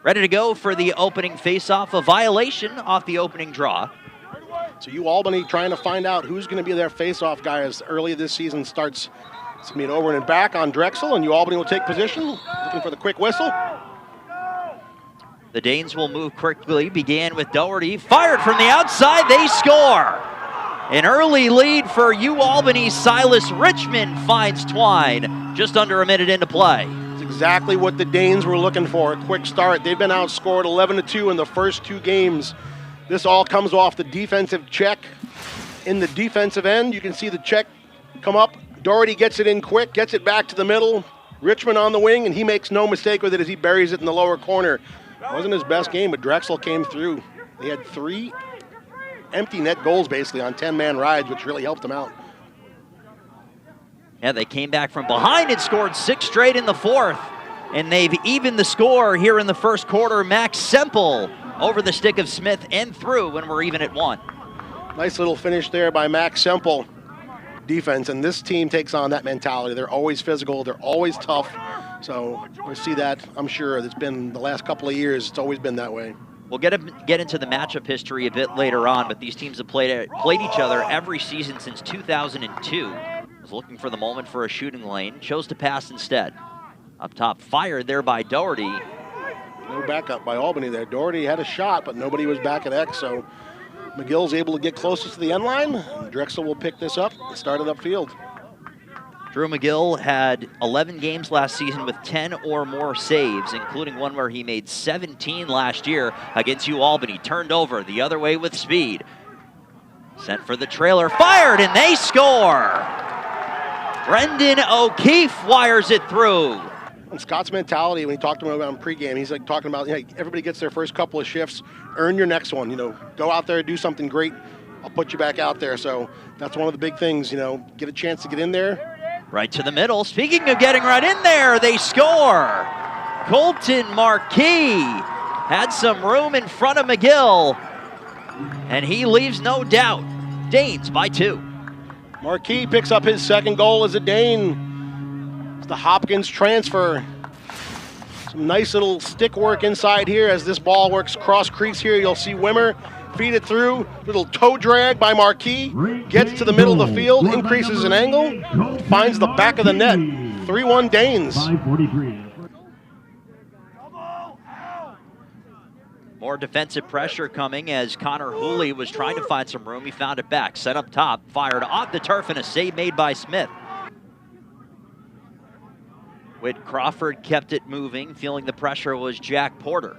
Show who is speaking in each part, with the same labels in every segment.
Speaker 1: Ready to go for the opening faceoff, a violation off the opening draw.
Speaker 2: So UAlbany trying to find out who's going to be their faceoff guy as early this season starts. It's going to be an over and back on Drexel, and UAlbany will take position, looking for the quick whistle.
Speaker 1: The Danes will move quickly, began with Doherty, fired from the outside, they score! An early lead for UAlbany. Silas Richmond finds Twine just under a minute into play.
Speaker 2: It's exactly what the Danes were looking for, a quick start. They've been outscored 11-2 in the first 2 games. This all comes off the defensive check. In the defensive end, you can see the check come up. Doherty gets it in quick, gets it back to the middle. Richmond on the wing, and he makes no mistake with it as he buries it in the lower corner. Wasn't his best game, but Drexel came through. They had 3 empty net goals basically on 10-man rides, which really helped them out.
Speaker 1: Yeah, they came back from behind and scored 6 straight in the 4th. And they've evened the score here in the first quarter. Max Semple over the stick of Smith and through when we're even at 1.
Speaker 2: Nice little finish there by Max Semple. Defense, and this team takes on that mentality. They're always physical, they're always tough. So we'll see that, I'm sure. It's been the last couple of years, it's always been that way.
Speaker 1: We'll get into the matchup history a bit later on, but these teams have played each other every season since 2002. Was looking for the moment for a shooting lane, chose to pass instead. Up top, fired there by Doherty.
Speaker 2: No backup by Albany there. Doherty had a shot, but nobody was back at X, so McGill's able to get closest to the end line. Drexel will pick this up and start it upfield.
Speaker 1: Drew McGill had 11 games last season with 10 or more saves, including one where he made 17 last year against UAlbany. Turned over the other way with speed. Sent for the trailer, fired, and they score! Brendan O'Keefe wires it through.
Speaker 2: And Scott's mentality, when he talked to him about him pregame, he's like talking about, hey, everybody gets their first couple of shifts, earn your next one, go out there, do something great, I'll put you back out there. So that's one of the big things, get a chance to get in there.
Speaker 1: Right to the middle. Speaking of getting right in there, they score. Colton Marquis had some room in front of McGill, and he leaves no doubt. Danes by 2.
Speaker 2: Marquis picks up his second goal as a Dane. The Hopkins transfer. Some nice little stick work inside here as this ball works cross crease here. You'll see Wimmer feed it through. Little toe drag by Marquis. Gets to the middle of the field, increases an angle, finds the back of the net. 3-1 Danes.
Speaker 1: More defensive pressure coming as Connor Hooley was trying to find some room. He found it back. Set up top, fired off the turf, and a save made by Smith. Whit Crawford kept it moving. Feeling the pressure was Jack Porter,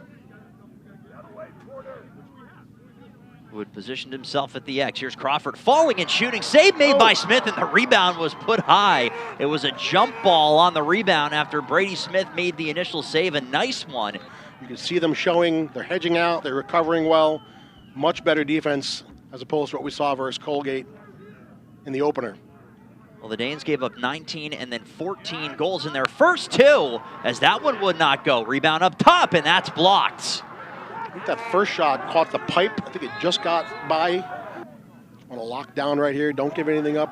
Speaker 1: who had positioned himself at the X. Here's Crawford falling and shooting. Save made by Smith, and the rebound was put high. It was a jump ball on the rebound after Brady Smith made the initial save. A nice one.
Speaker 2: You can see them showing, they're hedging out, they're recovering well. Much better defense as opposed to what we saw versus Colgate in the opener.
Speaker 1: Well, the Danes gave up 19 and then 14 goals in their first 2, as that one would not go. Rebound up top, and that's blocked.
Speaker 2: I think that first shot caught the pipe. I think it just got by. Want to lock down right here. Don't give anything up.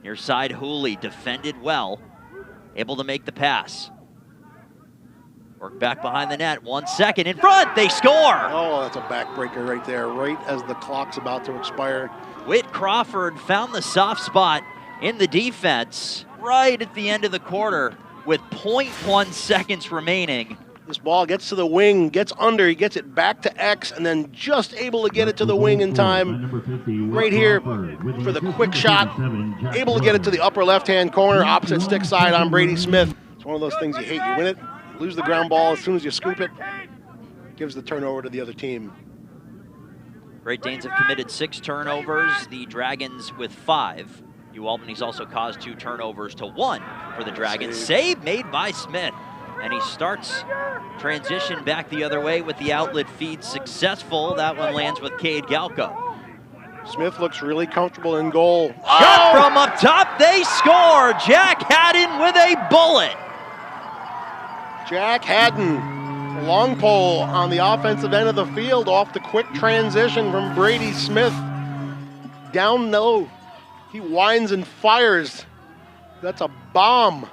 Speaker 1: Near side, Hooley defended well. Able to make the pass. Work back behind the net. 1 second in front. They score.
Speaker 2: Oh, that's a backbreaker right there, right as the clock's about to expire.
Speaker 1: Whit Crawford found the soft spot in the defense right at the end of the quarter with 0.1 seconds remaining.
Speaker 2: This ball gets to the wing, gets under, he gets it back to X, and then just able to get it to the wing in time. Right here for the quick shot. Able to get it to the upper left-hand corner, opposite stick side on Brady Smith. It's one of those things you hate. You win it, lose the ground ball as soon as you scoop it. Gives the turnover to the other team.
Speaker 1: Great Danes have committed 6 turnovers, the Dragons with 5. UAlbany's also caused 2 turnovers to 1 for the Dragons. Save made by Smith. And he starts transition back the other way with the outlet feed successful. That one lands with Cade Galco.
Speaker 2: Smith looks really comfortable in goal.
Speaker 1: Shot from up top, they score! Jack Haddon with a bullet.
Speaker 2: Jack Haddon. Long pole on the offensive end of the field off the quick transition from Brady Smith. Down low. He winds and fires. That's a bomb.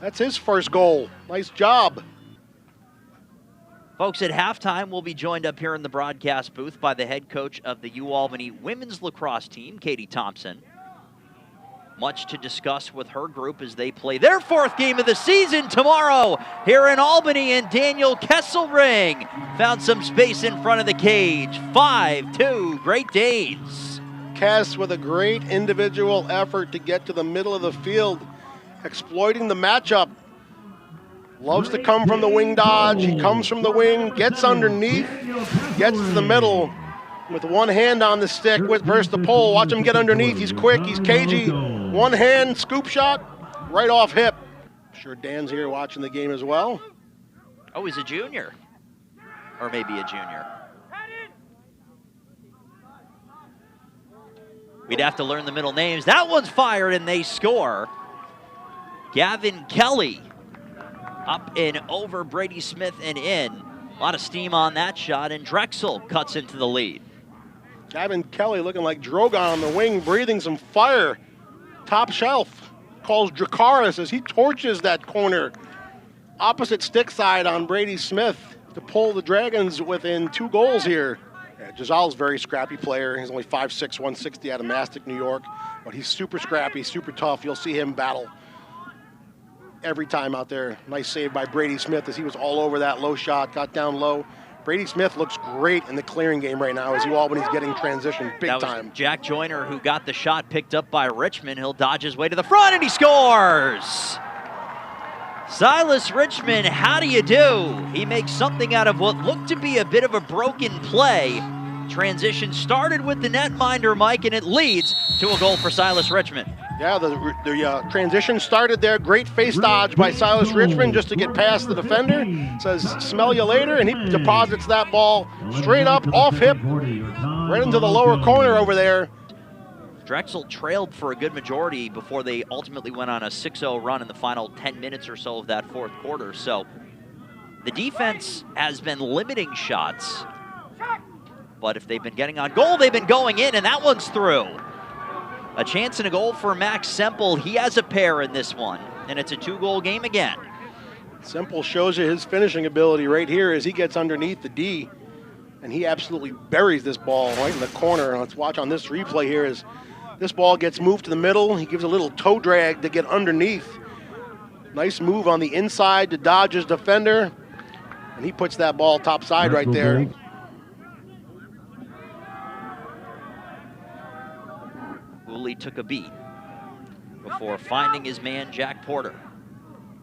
Speaker 2: That's his first goal. Nice job.
Speaker 1: Folks, at halftime, we'll be joined up here in the broadcast booth by the head coach of the UAlbany women's lacrosse team, Katie Thompson. Much to discuss with her group as they play their 4th game of the season tomorrow here in Albany, and Daniel Kessle found some space in front of the cage. 5-2, Great Danes.
Speaker 2: Kess with a great individual effort to get to the middle of the field, exploiting the matchup. Loves to come from the wing dodge. He comes from the wing, gets underneath, gets to the middle with one hand on the stick versus the pole. Watch him get underneath. He's quick, he's cagey. One hand scoop shot right off hip. I'm sure Dan's here watching the game as well.
Speaker 1: Oh, he's a junior. Or maybe a junior. We'd have to learn the middle names. That one's fired and they score. Gavin Kelly up and over Brady Smith and in. A lot of steam on that shot, and Drexel cuts into the lead.
Speaker 2: Gavin Kelly looking like Drogon on the wing, breathing some fire. Top shelf. Calls Dracaris as he torches that corner. Opposite stick side on Brady Smith to pull the Dragons within 2 goals here. Yeah, Giselle's a very scrappy player. He's only 5'6", 160 out of Mastic, New York. But he's super scrappy, super tough. You'll see him battle every time out there. Nice save by Brady Smith as he was all over that low shot, got down low. Brady Smith looks great in the clearing game right now as UAlbany's getting transition big time.
Speaker 1: Jack Joyner who got the shot picked up by Richmond. He'll dodge his way to the front and he scores! Silas Richmond, how do you do? He makes something out of what looked to be a bit of a broken play. Transition started with the netminder, Mike, and it leads to a goal for Silas Richmond.
Speaker 2: Yeah, the transition started there. Great face dodge by Silas Richmond just to get past the defender. Says, smell you later, and he deposits that ball straight up, off hip, right into the lower corner over there.
Speaker 1: Drexel trailed for a good majority before they ultimately went on a 6-0 run in the final 10 minutes or so of that 4th quarter. So the defense has been limiting shots, but if they've been getting on goal, they've been going in, and that one's through. A chance and a goal for Max Semple. He has a pair in this one, and it's a 2-goal game again.
Speaker 2: Semple shows you his finishing ability right here as he gets underneath the D, and he absolutely buries this ball right in the corner. Let's watch on this replay here as this ball gets moved to the middle. He gives a little toe drag to get underneath. Nice move on the inside to dodge his defender, and he puts that ball topside right there.
Speaker 1: Cooley took a beat before finding his man, Jack Porter.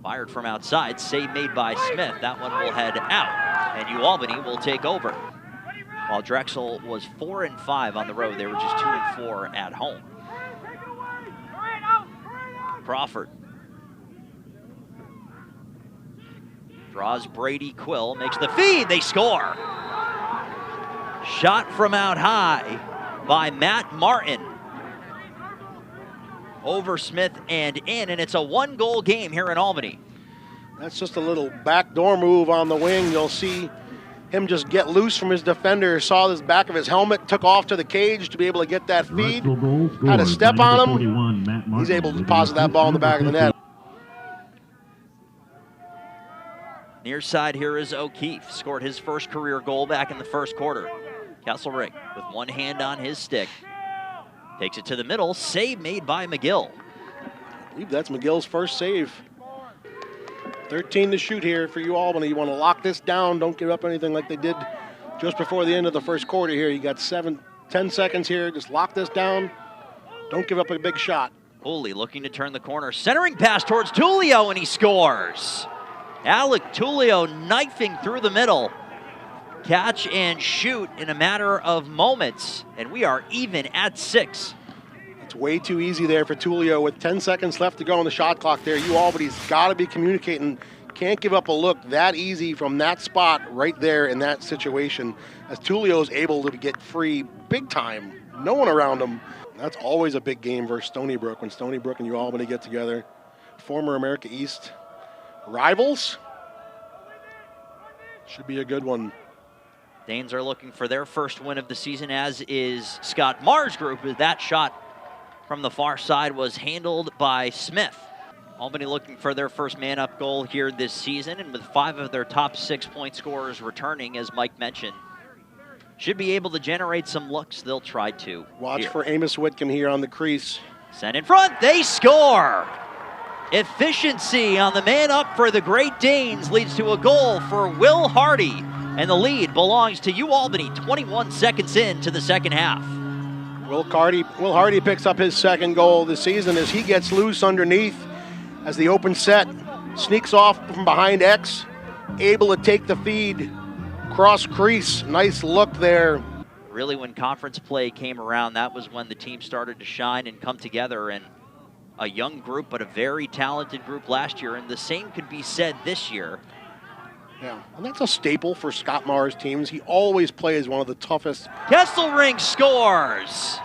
Speaker 1: Fired from outside, save made by Smith. That one will head out, and UAlbany will take over. While Drexel was 4-5 on the road, they were just 2-4 at home. Crawford draws Brady Quill, makes the feed, they score. Shot from out high by Matt Martin. Over Smith and in, and it's a 1-goal game here in Albany.
Speaker 2: That's just a little backdoor move on the wing. You'll see him just get loose from his defender, saw the back of his helmet, took off to the cage to be able to get that feed. Had a step on him. He's able to deposit that ball in the back of the net.
Speaker 1: Near side here is O'Keefe. Scored his first career goal back in the 1st quarter. Kesselring with one hand on his stick. Takes it to the middle, save made by McGill.
Speaker 2: I believe that's McGill's first save. 13 to shoot here for UAlbany. You want to lock this down. Don't give up anything like they did just before the end of the 1st quarter here. You got 10 seconds here. Just lock this down. Don't give up a big shot.
Speaker 1: Hooley looking to turn the corner. Centering pass towards Tullio, and he scores. Alec Tullio knifing through the middle. Catch and shoot in a matter of moments, and we are even at 6.
Speaker 2: It's way too easy there for Tullio with 10 seconds left to go on the shot clock there. UAlbany's got to be communicating. Can't give up a look that easy from that spot right there in that situation, as Tullio's able to get free big time. No one around him. That's always a big game versus Stony Brook when Stony Brook and UAlbany get together. Former America East rivals. Should be a good one.
Speaker 1: Danes are looking for their first win of the season, as is Scott Marr's group. That shot from the far side was handled by Smith. Albany looking for their first man-up goal here this season, and with 5 of their top 6-point scorers returning, as Mike mentioned, should be able to generate some looks. They'll try to.
Speaker 2: Watch for Amos Whitcomb here on the crease.
Speaker 1: Sent in front, they score! Efficiency on the man up for the Great Danes leads to a goal for Will Hardy, and the lead belongs to UAlbany 21 seconds into the second half.
Speaker 2: Will Hardy picks up his second goal this season as he gets loose underneath as the open set sneaks off from behind X, able to take the feed, cross crease, nice look there.
Speaker 1: Really, when conference play came around, that was when the team started to shine and come together, and a young group, but a very talented group last year, and the same could be said this year.
Speaker 2: Yeah, and that's a staple for Scott Maher's teams. He always plays one of the toughest.
Speaker 1: Kesselring scores!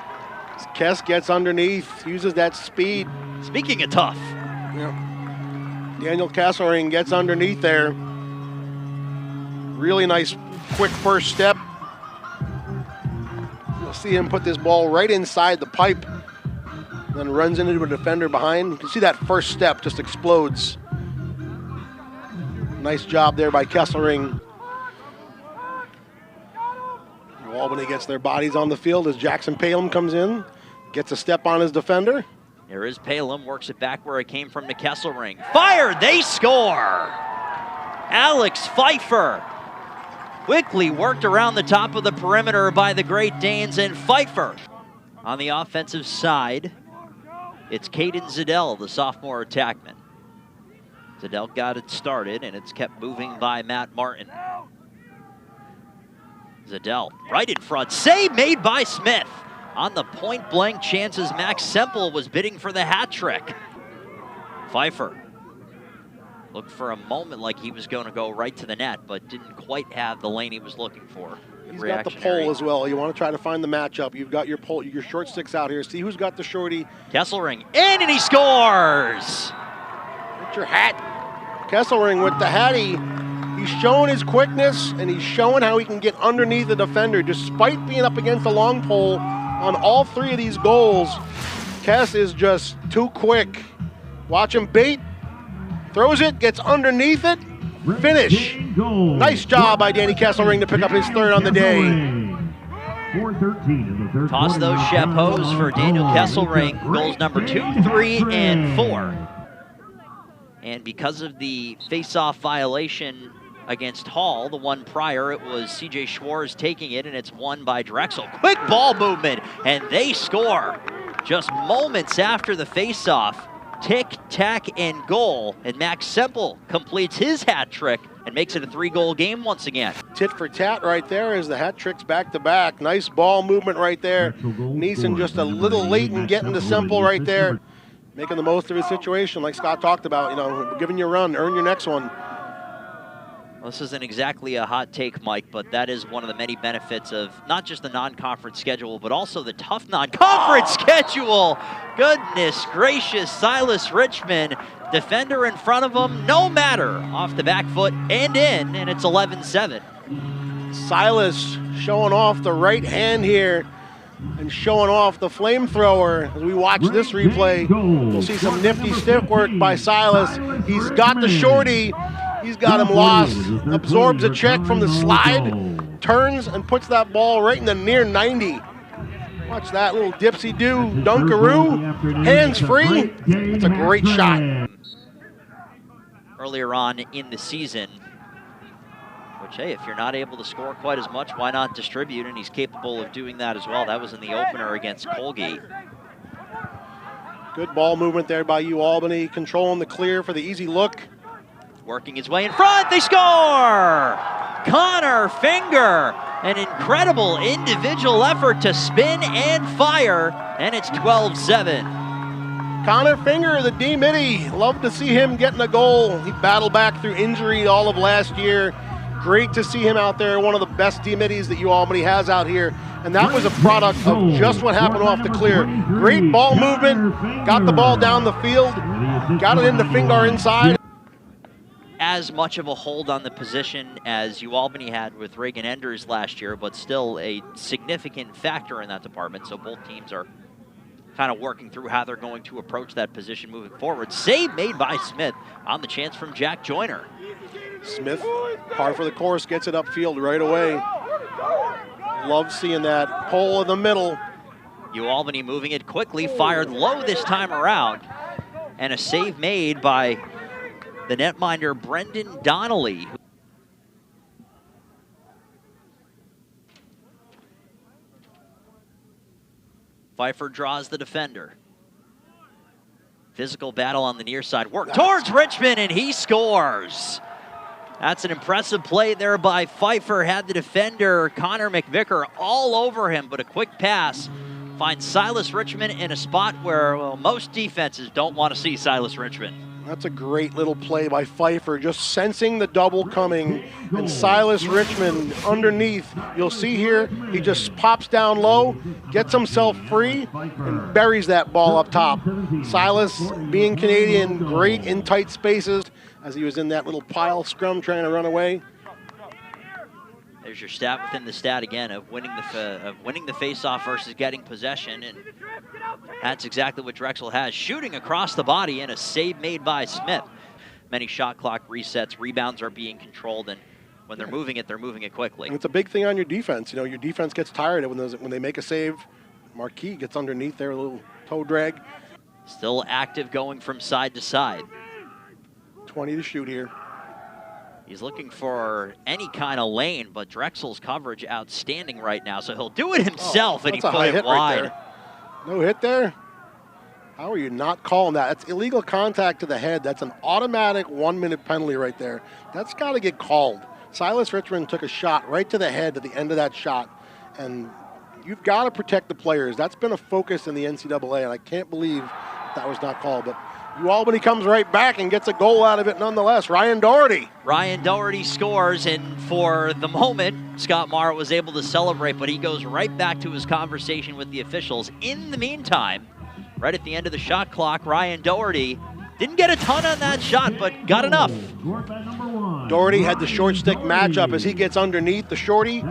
Speaker 2: Kess gets underneath, uses that speed.
Speaker 1: Speaking of tough.
Speaker 2: Yeah. Daniel Kesselring gets underneath there. Really nice, quick first step. You'll see him put this ball right inside the pipe, then runs into a defender behind. You can see that first step just explodes. Nice job there by Kesselring. Albany gets their bodies on the field as Jackson Palem comes in, gets a step on his defender.
Speaker 1: There is Palem, works it back where it came from to Kesselring. Fired, they score! Alex Pfeiffer. Quickly worked around the top of the perimeter by the Great Danes, and Pfeiffer. On the offensive side, it's Caden Zadell, the sophomore attackman. Zadell got it started, and it's kept moving by Matt Martin. Zadell right in front, save made by Smith. On the point-blank chances, Max Semple was bidding for the hat trick. Pfeiffer looked for a moment like he was going to go right to the net, but didn't quite have the lane he was looking for.
Speaker 2: He's got the pole as well. You want to try to find the matchup. You've got your pole, your short sticks out here. See who's got the shorty.
Speaker 1: Kesselring in, and he scores!
Speaker 2: Get your hat. Kesselring with the hattie. He's showing his quickness, and he's showing how he can get underneath the defender despite being up against the long pole on all 3 of these goals. Kess is just too quick. Watch him bait, throws it, gets underneath it, finish. Nice job by Danny Kesselring to pick up his 3rd on the day.
Speaker 1: Toss those chapeaus for Daniel Kesselring. Goals number 2, 3, and 4. And because of the face-off violation against Hall, the one prior, it was CJ Schwartz taking it, and it's won by Drexel. Quick ball movement, and they score. Just moments after the face-off, tick, tack, and goal, and Max Semple completes his hat trick and makes it a 3-goal game once again.
Speaker 2: Tit for tat right there as the hat tricks back-to-back. Nice ball movement right there. Neeson just a little late in getting to Semple right there. Making the most of his situation, like Scott talked about, you know, giving you a run, earn your next one.
Speaker 1: Well, this isn't exactly a hot take, Mike, but that is one of the many benefits of not just the non-conference schedule, but also the tough non-conference schedule. Goodness gracious, Silas Richmond, defender in front of him, no matter, off the back foot and in, and it's 11-7.
Speaker 2: Silas showing off the right hand here and showing off the flamethrower. As we watch this replay, we'll see some nifty stiff work by Silas. He's got the shorty. He's got him lost. Absorbs a check from the slide, turns and puts that ball right in the near 90. Watch that little dipsy-do, dunkaroo, hands free. It's a great shot.
Speaker 1: Earlier on in the season, which, hey, if you're not able to score quite as much, why not distribute? And he's capable of doing that as well. That was in the opener against Colgate.
Speaker 2: Good ball movement there by UAlbany, controlling the clear for the easy look.
Speaker 1: Working his way in front, they score! Connor Finger, an incredible individual effort to spin and fire, and it's 12-7.
Speaker 2: Connor Finger, the D-Midi, love to see him getting a goal. He battled back through injury all of last year. Great to see him out there, one of the best D-Middies that UAlbany has out here. And that was a product of just what happened off the clear. Great ball movement, got the ball down the field, got it into Finger inside.
Speaker 1: As much of a hold on the position as UAlbany had with Reagan Enders last year, but still a significant factor in that department. So both teams are kind of working through how they're going to approach that position moving forward. Save made by Smith on the chance from Jack Joyner.
Speaker 2: Smith, par for the course, gets it upfield right away. Love seeing that hole in the middle.
Speaker 1: UAlbany moving it quickly, fired low this time around. And a save made by the netminder Brendan Donnelly. Pfeiffer draws the defender. Physical battle on the near side. Work towards Richmond, and he scores. That's an impressive play there by Pfeiffer. Had the defender, Connor McVicker, all over him, but a quick pass finds Silas Richmond in a spot where, well, most defenses don't want to see Silas Richmond.
Speaker 2: That's a great little play by Pfeiffer, just sensing the double coming, and Silas Richmond underneath. You'll see here, he just pops down low, gets himself free, and buries that ball up top. Silas, being Canadian, great in tight spaces as he was in that little pile scrum trying to run away.
Speaker 1: There's your stat within the stat again of winning the face-off versus getting possession, and that's exactly what Drexel has. Shooting across the body and a save made by Smith. Many shot clock resets, rebounds are being controlled, and when they're moving it quickly. And
Speaker 2: it's a big thing on your defense. You know, your defense gets tired when they make a save. Marquis gets underneath there, a little toe drag.
Speaker 1: Still active, going from side to side.
Speaker 2: 20 to shoot here.
Speaker 1: He's looking for any kind of lane, but Drexel's coverage outstanding right now, so he'll do it himself, and he put it wide.
Speaker 2: Right, no hit there? How are you not calling that? That's illegal contact to the head. That's an automatic 1-minute penalty right there. That's got to get called. Silas Richmond took a shot right to the head at the end of that shot, and you've got to protect the players. That's been a focus in the NCAA, and I can't believe that was not called. But UAlbany comes right back and gets a goal out of it nonetheless. Ryan Doherty.
Speaker 1: Ryan Doherty scores, and for the moment, Scott Marr was able to celebrate, but he goes right back to his conversation with the officials. In the meantime, right at the end of the shot clock, Ryan Doherty didn't get a ton on that shot, but got enough.
Speaker 2: Doherty had the short stick matchup as he gets underneath the shorty,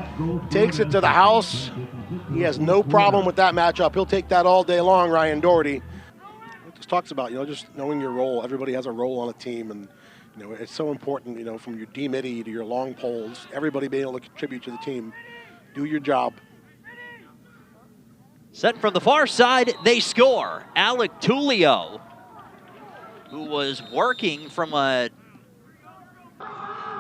Speaker 2: takes it to the house. He has no problem with that matchup. He'll take that all day long, Ryan Doherty. Talks about, just knowing your role. Everybody has a role on a team, and it's so important, from your D-midi to your long poles, everybody being able to contribute to the team. Do your job.
Speaker 1: Set from the far side, they score. Alec Tullio, who was working from a...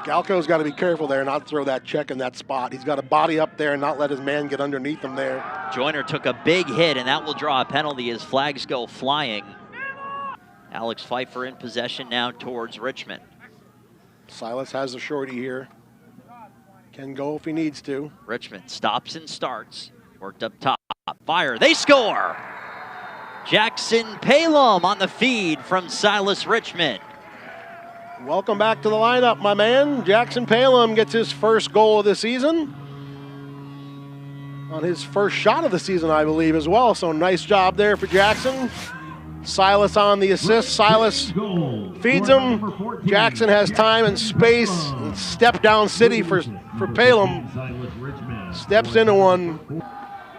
Speaker 2: Galco's got to be careful there, not throw that check in that spot. He's got to body up there and not let his man get underneath him there.
Speaker 1: Joyner took a big hit, and that will draw a penalty as flags go flying. Alex Pfeiffer in possession now towards Richmond.
Speaker 2: Silas has the shorty here. Can go if he needs to.
Speaker 1: Richmond stops and starts. Worked up top. Fire. They score! Jackson Palom on the feed from Silas Richmond.
Speaker 2: Welcome back to the lineup, my man. Jackson Palom gets his first goal of the season. On his first shot of the season, I believe, as well. So nice job there for Jackson. Silas on the assist. Silas feeds him. Jackson has time and space. And step down city for Palom. Steps into one.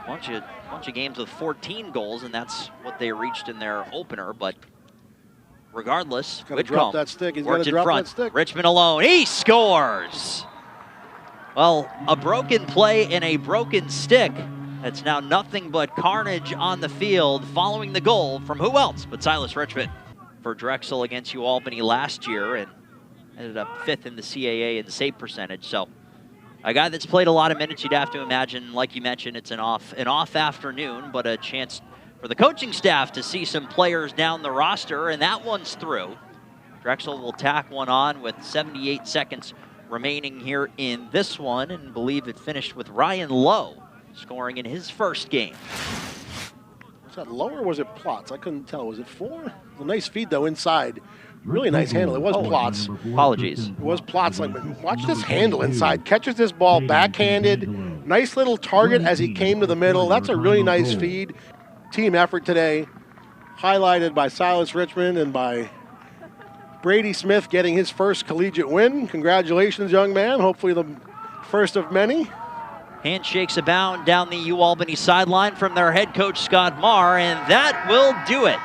Speaker 1: Bunch of games with 14 goals, and that's what they reached in their opener. But regardless,
Speaker 2: drop that stick. He's
Speaker 1: worked
Speaker 2: in
Speaker 1: front.
Speaker 2: That stick.
Speaker 1: Richmond alone. He scores. Well, a broken play and a broken stick. It's now nothing but carnage on the field following the goal from who else but Silas Richmond. For Drexel against UAlbany last year and ended up 5th in the CAA in save percentage. So a guy that's played a lot of minutes, you'd have to imagine, like you mentioned, it's an off afternoon, but a chance for the coaching staff to see some players down the roster, and that one's through. Drexel will tack one on with 78 seconds remaining here in this one, and believe it finished with Ryan Lowe scoring in his first game.
Speaker 2: Was that Lowe or was it Plotz? I couldn't tell. Was it 4? A nice feed, though, inside. Really nice handle. It was Plotz.
Speaker 1: Apologies.
Speaker 2: It was Plotz. Watch this handle inside. Catches this ball backhanded. Nice little target as he came to the middle. That's a really nice feed. Team effort today, highlighted by Silas Richmond and by Brady Smith getting his first collegiate win. Congratulations, young man. Hopefully the first of many.
Speaker 1: Handshakes abound down the UAlbany sideline from their head coach, Scott Marr, and that will do it.